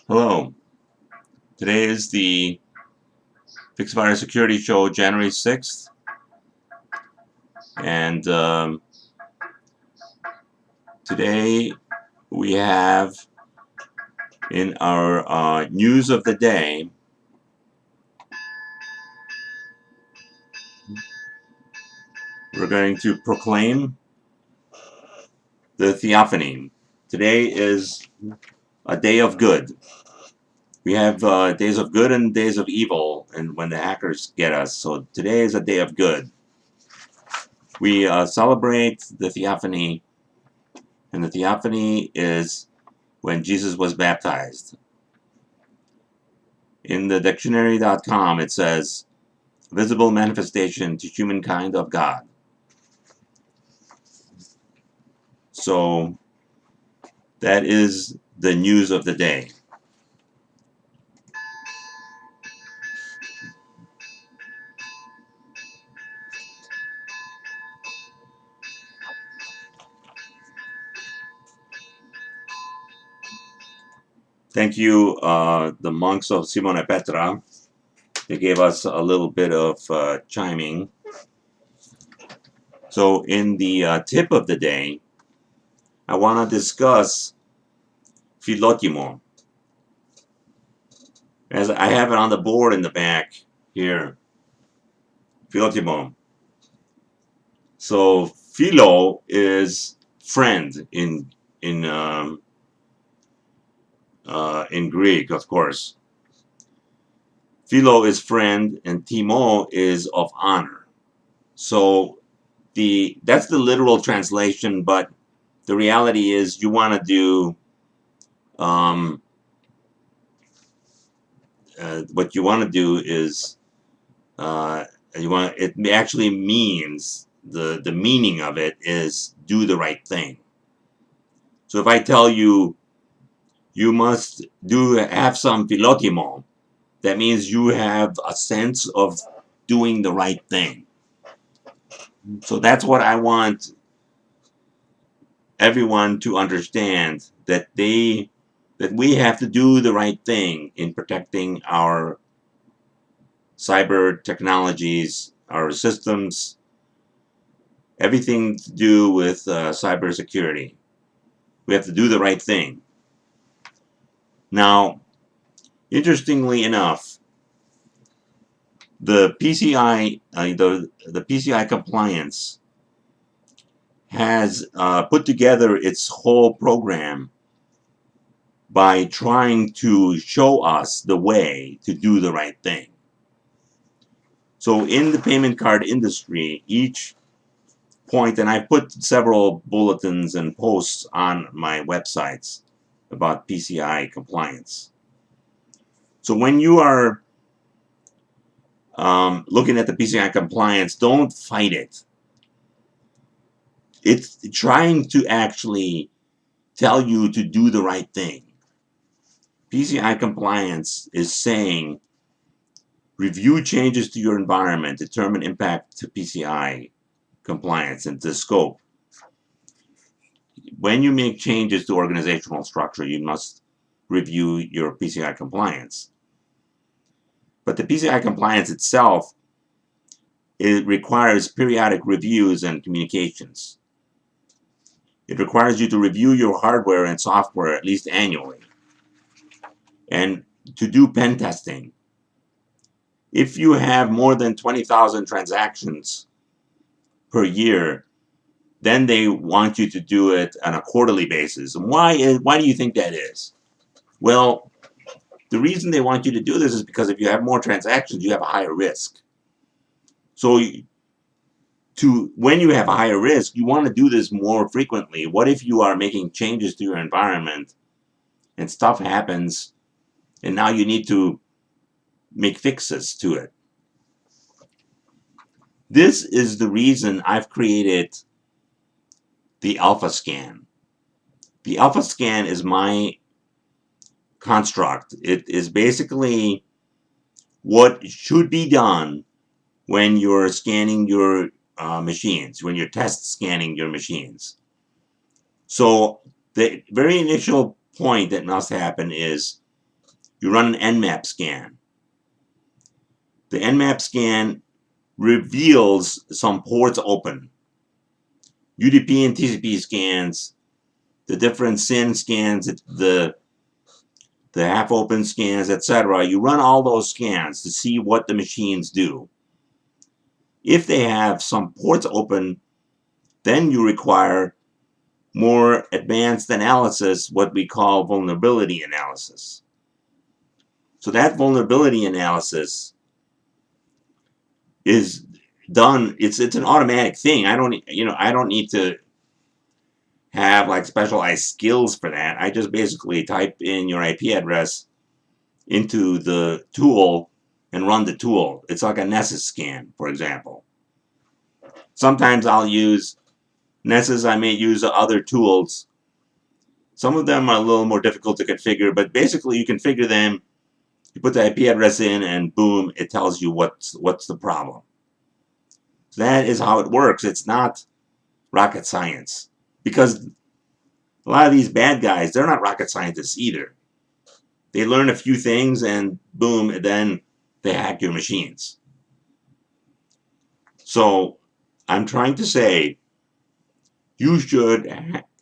Hello. Today is the Fixed Virus Security Show, January 6th. And today we have in our news of the day, we're going to proclaim the Theophany. Today is a day of good. We have days of good and days of evil, and when the hackers get us. So today is a day of good. We celebrate the Theophany, and the Theophany is when Jesus was baptized. In the dictionary.com, it says, visible manifestation to humankind of God. So that is the news of the day. Thank you, the monks of Simone Petra. They gave us a little bit of chiming. So in the tip of the day, I want to discuss Philotimo. As I have it on the board in the back here, Philotimo. So philo is friend in Greek, of course. Philo is friend, and Timo is of honor. So that's the literal translation, but the reality is you want to do what you want to do is it actually means the meaning of it is do the right thing. So if I tell you you must have some Filotimo, that means you have a sense of doing the right thing. So that's what I want everyone to understand, that we have to do the right thing in protecting our cyber technologies, our systems, everything to do with cybersecurity. We have to do the right thing. Now, interestingly enough, the PCI, the PCI compliance has put together its whole program by trying to show us the way to do the right thing. So in the payment card industry, each point, and I've put several bulletins and posts on my websites about PCI compliance. So when you are looking at the PCI compliance, don't fight it. It's trying to actually tell you to do the right thing. PCI compliance is saying, review changes to your environment, determine impact to PCI compliance and to scope. When you make changes to organizational structure, you must review your PCI compliance. But the PCI compliance itself, it requires periodic reviews and communications. It requires you to review your hardware and software at least annually, and to do pen testing. If you have more than 20,000 transactions per year, then they want you to do it on a quarterly basis. And why do you think that is? Well, the reason they want you to do this is because if you have more transactions, you have a higher risk. So when you have a higher risk, you want to do this more frequently. What if you are making changes to your environment and stuff happens and now you need to make fixes to it? This is the reason I've created the Alpha Scan. The Alpha Scan is my construct. It is basically what should be done when you're scanning your machines, when you're test scanning your machines. So the very initial point that must happen is you run an Nmap scan. The Nmap scan reveals some ports open. UDP and TCP scans, the different SYN scans, the half-open scans, etc. You run all those scans to see what the machines do. If they have some ports open, then you require more advanced analysis, what we call vulnerability analysis. So that vulnerability analysis is done. It's an automatic thing. I don't need to have like specialized skills for that. I just basically type in your IP address into the tool and run the tool. It's like a Nessus scan, for example. Sometimes I'll use Nessus. I may use other tools. Some of them are a little more difficult to configure, but basically you configure them. You put the IP address in, and boom, it tells you what's the problem. So that is how it works. It's not rocket science, because a lot of these bad guys, they're not rocket scientists either. They learn a few things, and boom, and then they hack your machines. So I'm trying to say you should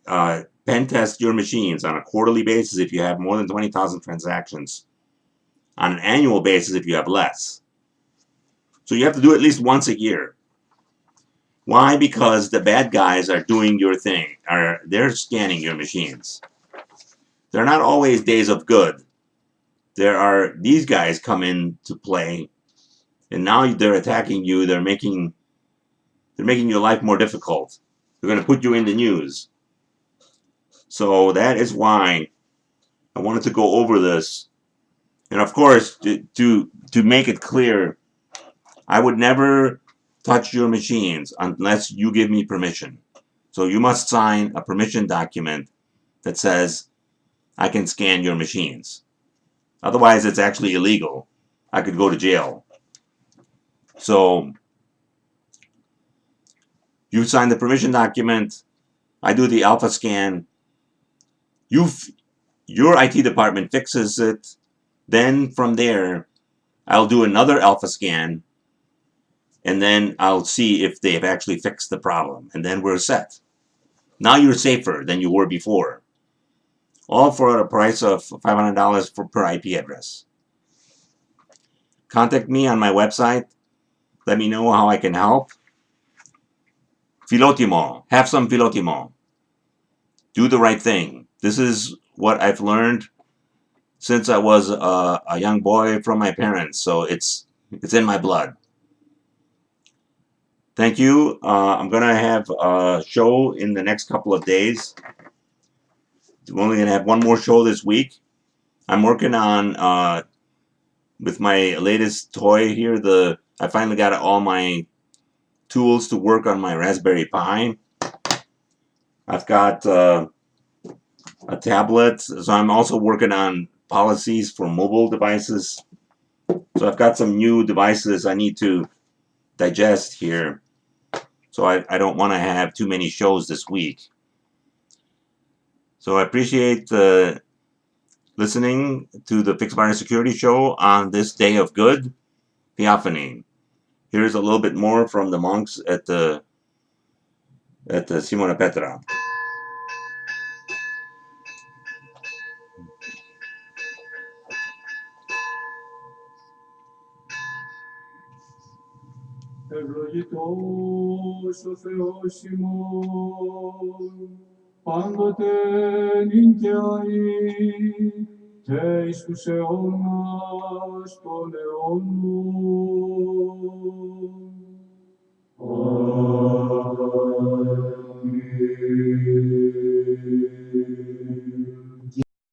pen test your machines on a quarterly basis if you have more than 20,000 transactions, on an annual basis if you have less. So you have to do it at least once a year. Why? Because the bad guys are doing your thing. They're scanning your machines. They're not always days of good. These guys come into play, and now they're attacking you. They're making your life more difficult. They're going to put you in the news. So that is why I wanted to go over this. And of course, to make it clear, I would never touch your machines unless you give me permission. So you must sign a permission document that says I can scan your machines. Otherwise, it's actually illegal. I could go to jail. So you sign the permission document. I do the alpha scan. Your IT department fixes it. Then from there, I'll do another alpha scan, and then I'll see if they have actually fixed the problem, and then we're set. Now you're safer than you were before. All for a price of $500 per IP address. Contact me on my website. Let me know how I can help. Philotimo. Have some Philotimo. Do the right thing. This is what I've learned since I was a young boy from my parents, so it's in my blood. Thank you. I'm going to have a show in the next couple of days. I'm only going to have one more show this week. I'm working on, with my latest toy here, I finally got all my tools to work on my Raspberry Pi. I've got a tablet, so I'm also working on policies for mobile devices. So I've got some new devices I need to digest here. So I don't want to have too many shows this week. So I appreciate listening to the Fixed Virus Security Show on this day of good, Theophany. Here's a little bit more from the monks at the Simona Petra. Ευλογητός ο Θεός ημών, πάντοτε νυν και αεί, και εις τους αιώνας των αιώνων.